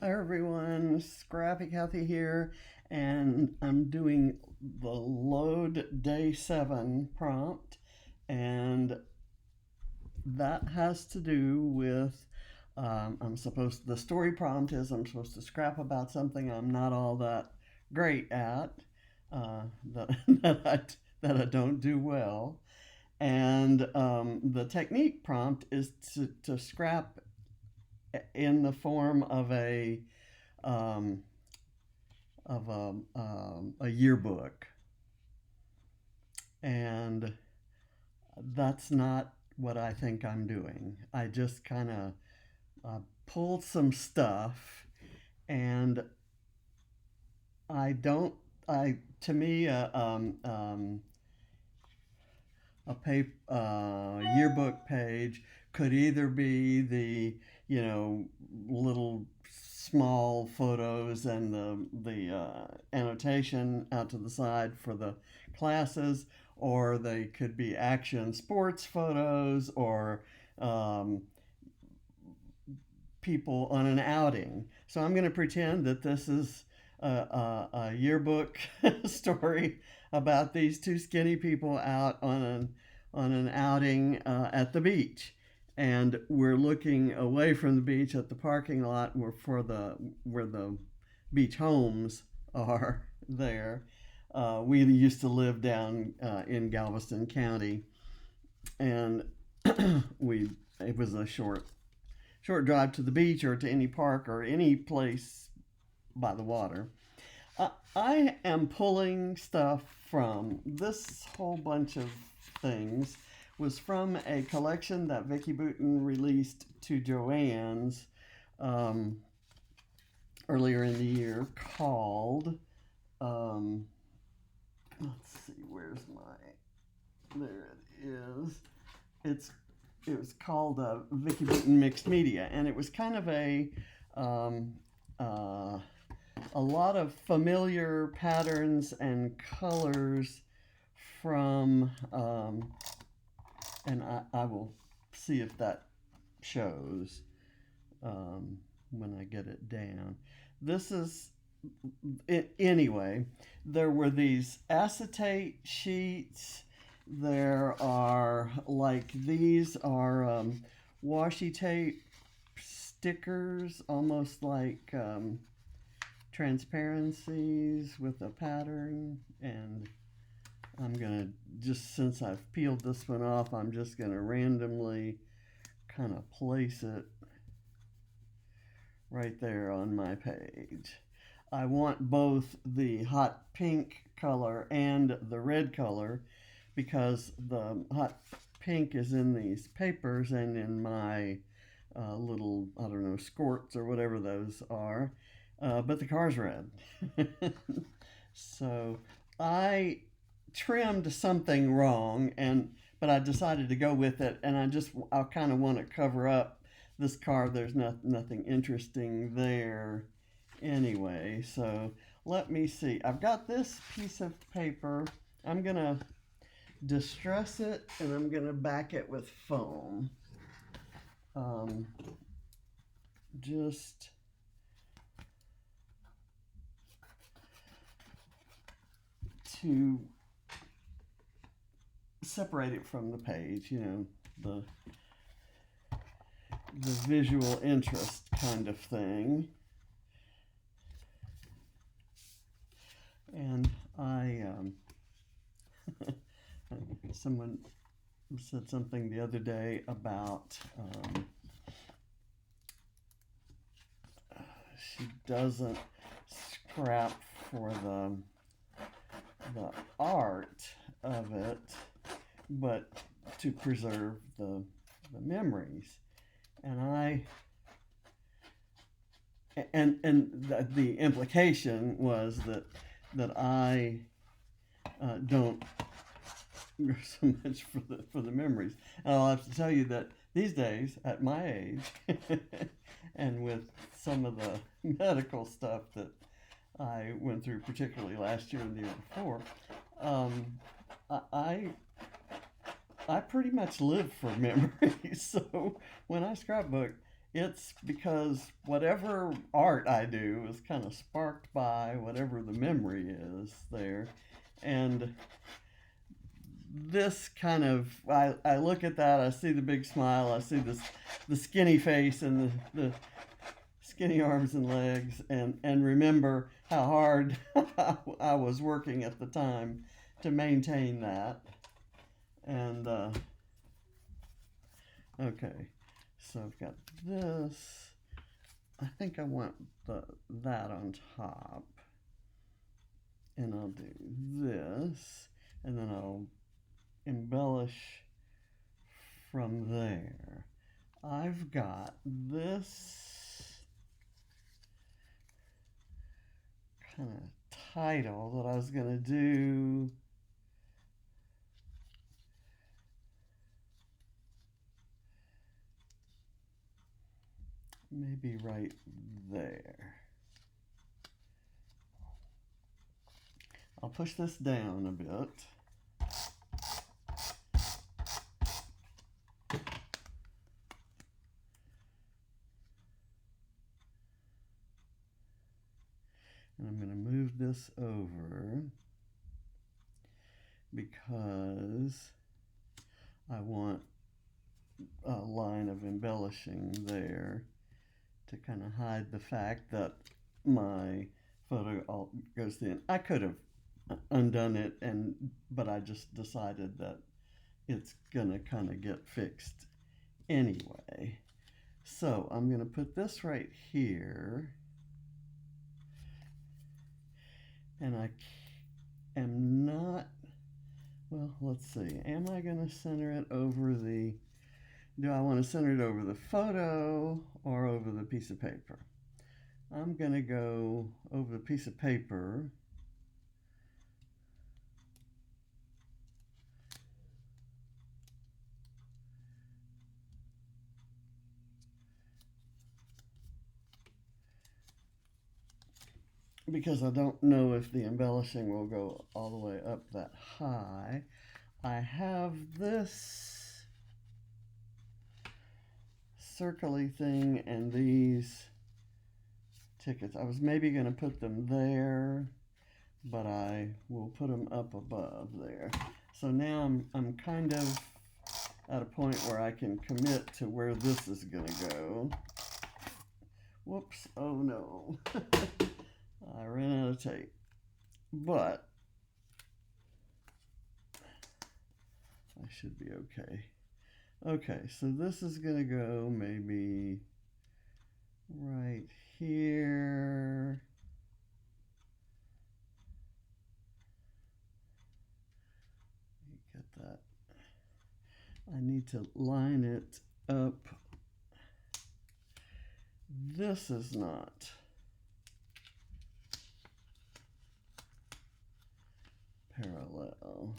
Hi everyone, Scrappy Kathy here, and I'm doing the load day 7 prompt, and that has to do with the story prompt is I'm supposed to scrap about something I'm not all that great at, that, that I don't do well. And the technique prompt is to scrap in the form um, of a yearbook, and that's not what I think I'm doing. I just kind of pulled some stuff, and I don't. I to me yearbook page could either be the little small photos and the annotation out to the side for the classes, or they could be action sports photos, or um, people on an outing. So I'm going to pretend that this is a yearbook story about these two skinny people out on an outing at the beach, and we're looking away from the beach at the parking lot where the beach homes are there. We used to live down in Galveston County, and we it was a short drive to the beach or to any park or any place by the water. I am pulling stuff from this whole bunch of things was from a collection that Vicky Booten released to Joann's um, earlier in the year called um, let's see, where's my, there it is. It's it was called Vicky Booten Mixed Media, and it was kind of um, uh, a lot of familiar patterns and colors from, and I will see if that shows when I get it down. This is anyway. There were these acetate sheets. There are these are washi tape stickers, almost like transparencies with a pattern. And I'm gonna just, since I've peeled this one off, I'm just gonna randomly kind of place it right there on my page. I want both the hot pink color and the red color because the hot pink is in these papers and in my little, I don't know, squirts or whatever those are. But the car's red. So I trimmed something wrong, but I decided to go with it, and I kind of want to cover up this car. There's nothing interesting there anyway. So let me see. I've got this piece of paper. I'm gonna distress it, and I'm gonna back it with foam. Um, just to separate it from the page, the visual interest kind of thing. And someone said something the other day about she doesn't scrap for the art of it, but to preserve the memories. And the implication was that I don't go so much for the memories. And I'll have to tell you that these days, at my age, and with some of the medical stuff that I went through, particularly last year and the year before, um, I I pretty much live for memories. So when I scrapbook, it's because whatever art I do is kind of sparked by whatever the memory is there. And this kind of, I look at that, I see the big smile, I see the skinny face and the skinny arms and legs, and remember how hard I was working at the time to maintain that. And okay, so I've got this. I think I want that on top, and I'll do this, and then I'll embellish from there. I've got this kind of title that I was going to do. Maybe right there. I'll push this down a bit. And I'm going to move this over because I want a line of embellishing there to kind of hide the fact that my photo all goes in. I could have undone it, but I just decided that it's gonna kind of get fixed anyway. So I'm gonna put this right here, and I am not, well, let's see, am I gonna center it over the, do I want to center it over the photo or over the piece of paper? I'm gonna go over the piece of paper. Because I don't know if the embellishing will go all the way up that high. I have this circly thing and these tickets. I was maybe going to put them there, but I will put them up above there. So now I'm kind of at a point where I can commit to where this is going to go. Whoops, oh no. I ran out of tape. But I should be okay. Okay, so this is going to go maybe right here. Get that. I need to line it up. This is not parallel.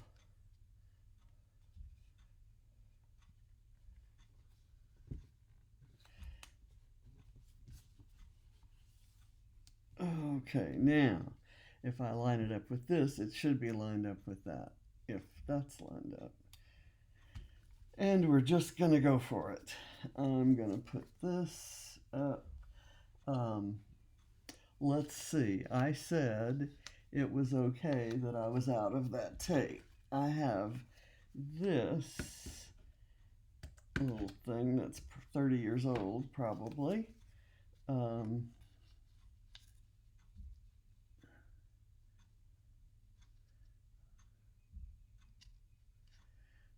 Okay, now if I line it up with this, it should be lined up with that, if that's lined up. And we're just gonna go for it. I'm gonna put this up. Let's see, I said it was okay that I was out of that tape. I have this little thing that's 30 years old, probably.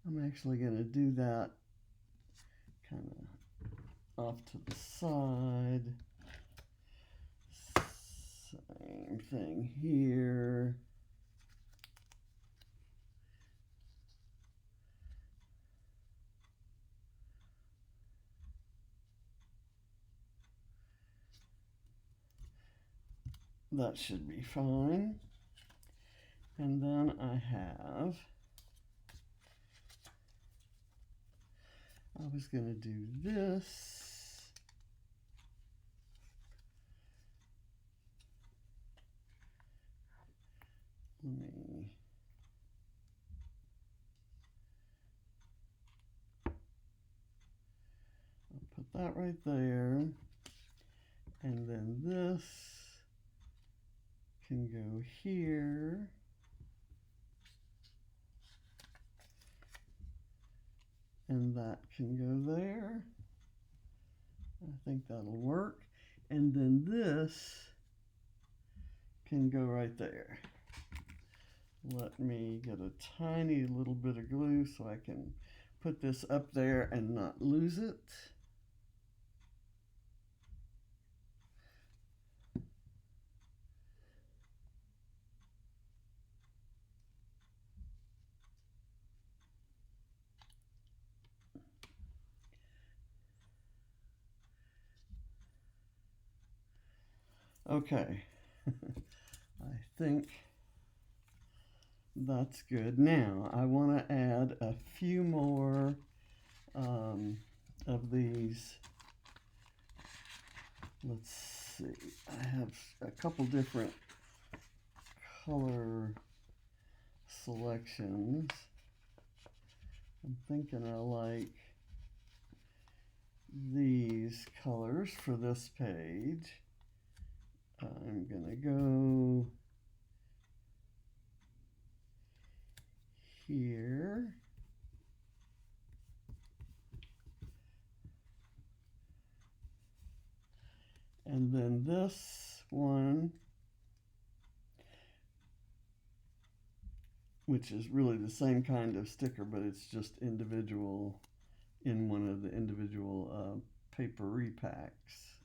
I'm actually going to do that kind of off to the side. Same thing here. That should be fine. And then I was going to do this. I'll put put that right there. And then this can go here. And that can go there. I think that'll work. And then this can go right there. Let me get a tiny little bit of glue so I can put this up there and not lose it. Okay, I think that's good. Now I want to add a few more of these. Let's see, I have a couple different color selections. I'm thinking I like these colors for this page. I'm gonna go here. And then this one, which is really the same kind of sticker, but it's just individual in one of the individual paper repacks.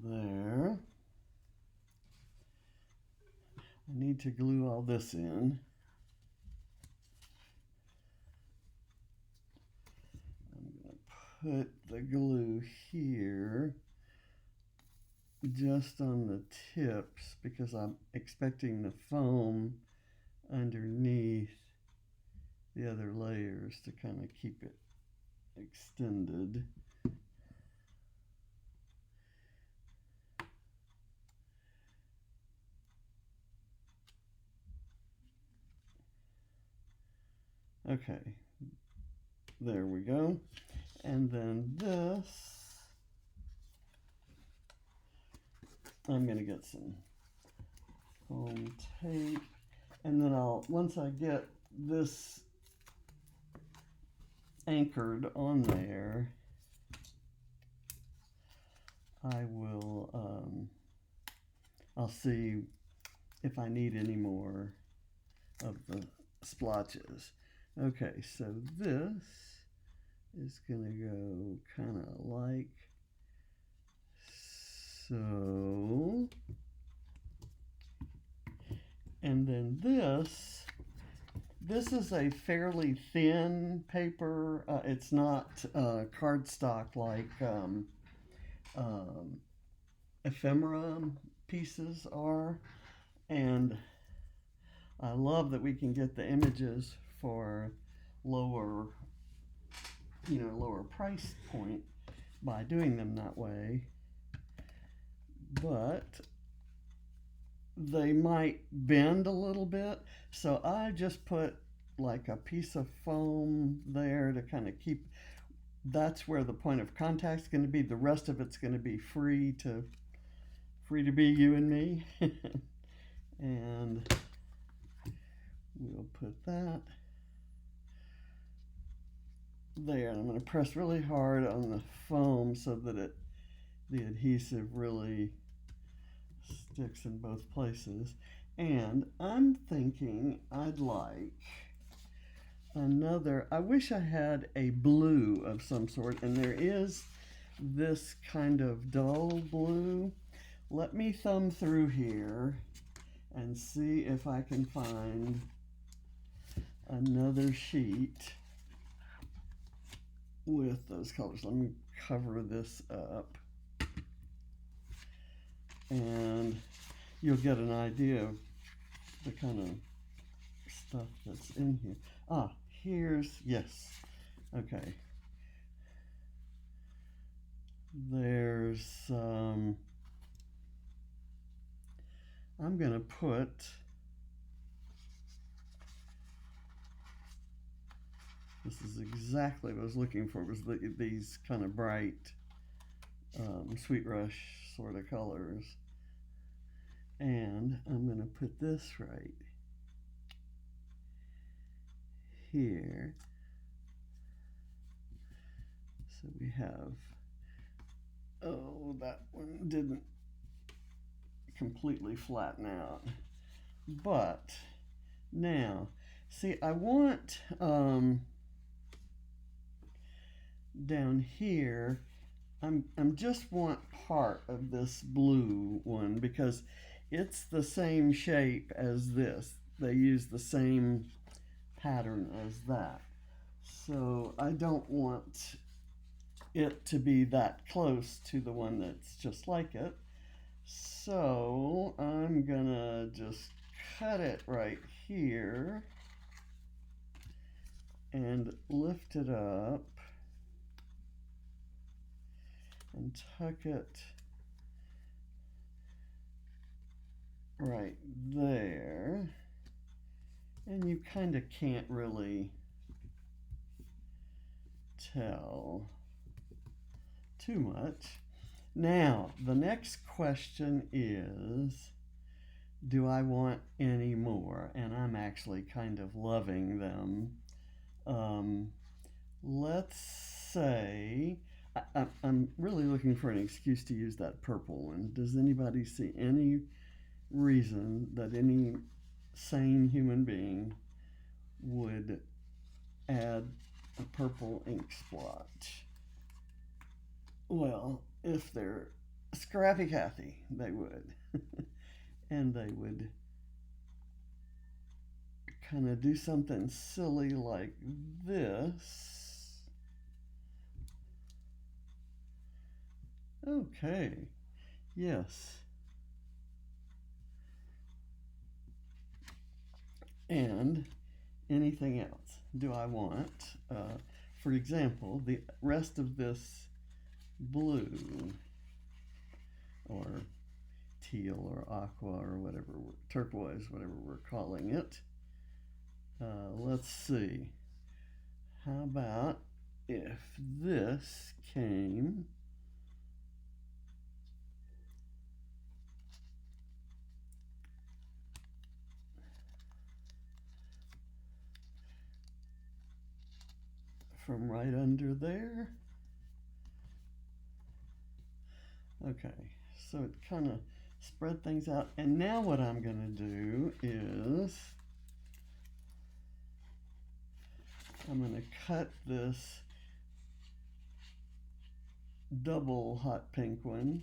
There. I need to glue all this in. I'm going to put the glue here just on the tips because I'm expecting the foam underneath the other layers to kind of keep it extended. Okay, there we go. And then this, I'm going to get some foam tape, and then once I get this anchored on there, I will, I'll see if I need any more of the splotches. Okay, so this is gonna go kind of like so. And then this is a fairly thin paper. It's not cardstock like ephemera pieces are. And I love that we can get the images for lower price point by doing them that way. But they might bend a little bit, so I just put like a piece of foam there to kind of keep, that's where the point of contact is going to be. The rest of it's going to be free to be you and me. And we'll put that there, and I'm going to press really hard on the foam so that the adhesive really sticks in both places. And I'm thinking I'd like another, I wish I had a blue of some sort, and there is this kind of dull blue. Let me thumb through here and see if I can find another sheet with those colors. Let me cover this up, and you'll get an idea of the kind of stuff that's in here. Yes, okay. There's I'm gonna put This is exactly what I was looking for, was these kind of bright Sweet Rush sort of colors. And I'm going to put this right here. So we have, oh, that one didn't completely flatten out. But now, see, I want down here, I'm just want part of this blue one because it's the same shape as this. They use the same pattern as that. So I don't want it to be that close to the one that's just like it. So I'm gonna just cut it right here and lift it up and tuck it right there. And you kind of can't really tell too much. Now, the next question is, do I want any more? And I'm actually kind of loving them. Let's say, I'm really looking for an excuse to use that purple one. Does anybody see any reason that any sane human being would add a purple ink splotch? Well, if they're Scrappy Cathy, they would. And they would kind of do something silly like this. Okay, yes. And anything else do I want? For example, the rest of this blue or teal or aqua or whatever, turquoise, whatever we're calling it. Let's see. How about if this came from right under there? Okay, so it kind of spread things out. And now what I'm going to do is I'm going to cut this double hot pink one,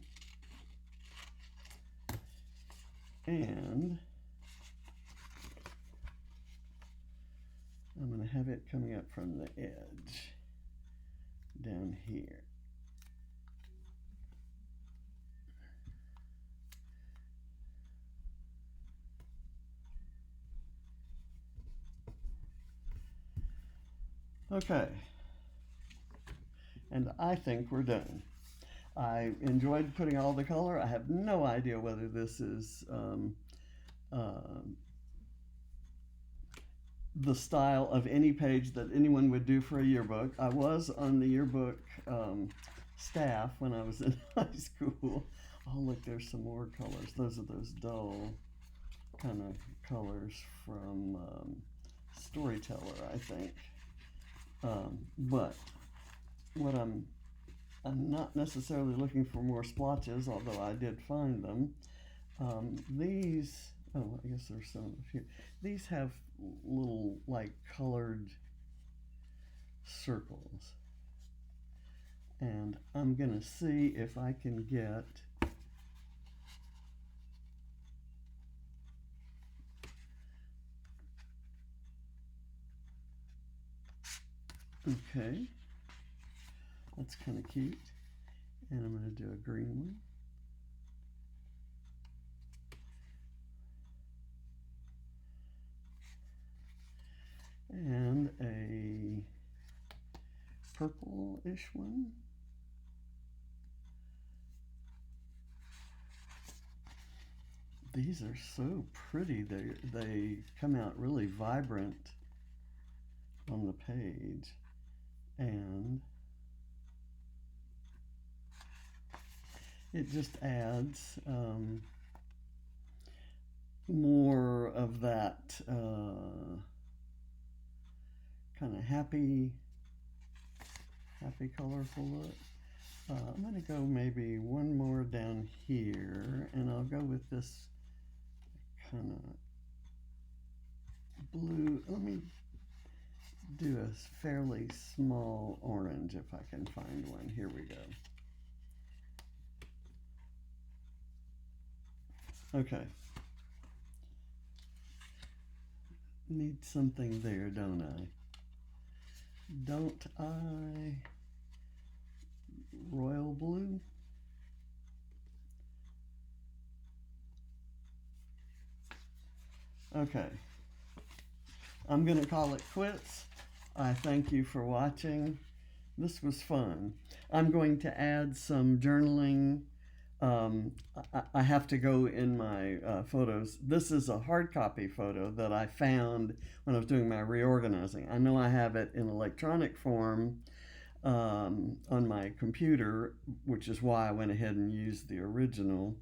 and I'm going to have it coming up from the edge down here. Okay, and I think we're done. I enjoyed putting all the color. I have no idea whether this is the style of any page that anyone would do for a yearbook. I was on the yearbook staff when I was in high school. Oh, look, there's some more colors. Those are those dull kind of colors from Storyteller, I think. But what I'm not necessarily looking for more splotches, although I did find them. These, oh, I guess there's some here. These have little like colored circles. And I'm gonna see if I can get okay, that's kind of cute. And I'm going to do a green one. And a purple-ish one. These are so pretty. They come out really vibrant on the page, and it just adds more of that kind of happy, colorful look. I'm going to go maybe one more down here, and I'll go with this kind of blue. Let me do a fairly small orange if I can find one. Here we go. Okay. Need something there, don't I? Don't I? Royal blue? Okay. I'm going to call it quits. I thank you for watching. This was fun. I'm going to add some journaling. I have to go in my photos. This is a hard copy photo that I found when I was doing my reorganizing. I know I have it in electronic form on my computer, which is why I went ahead and used the original.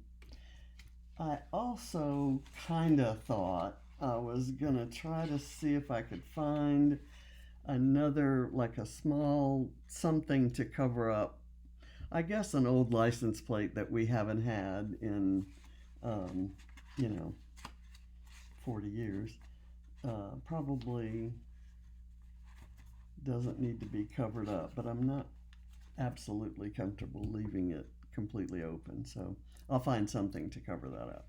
I also kind of thought I was going to try to see if I could find another, like a small something to cover up, I guess, an old license plate that we haven't had in, um, you know, 40 years. Probably doesn't need to be covered up, but I'm not absolutely comfortable leaving it completely open. So I'll find something to cover that up.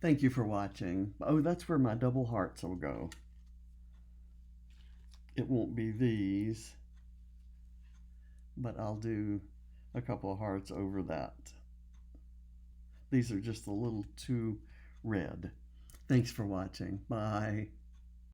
Thank you for watching. Oh, that's where my double hearts will go. It won't be these, but I'll do a couple of hearts over that. These are just a little too red. Thanks for watching. Bye.